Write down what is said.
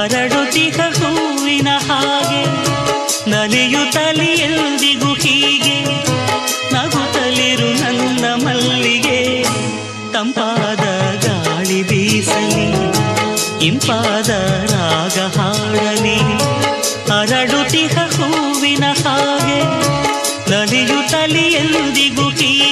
ಅರಳುತಿಹ ಹೂವಿನ ಹಾಗೆ ನಲಿಯುತ್ತಲಿ ಎಂದಿಗೂ ಹೀಗೆ ನಗುತ್ತಲಿರು ನನ್ನ ಮಲ್ಲಿಗೆ. ತಂಪಾದ ಗಾಳಿ ಬೀಸಲಿ ಇಂಪಾದ ರಾಗ ಹಾಡಲಿ ಅರಳುತಿಹ ಹೂವಿನ ಹಾಗೆ ನಲಿಯುತ್ತಲಿ ಎಂದಿಗೂ ಹೀಗೆ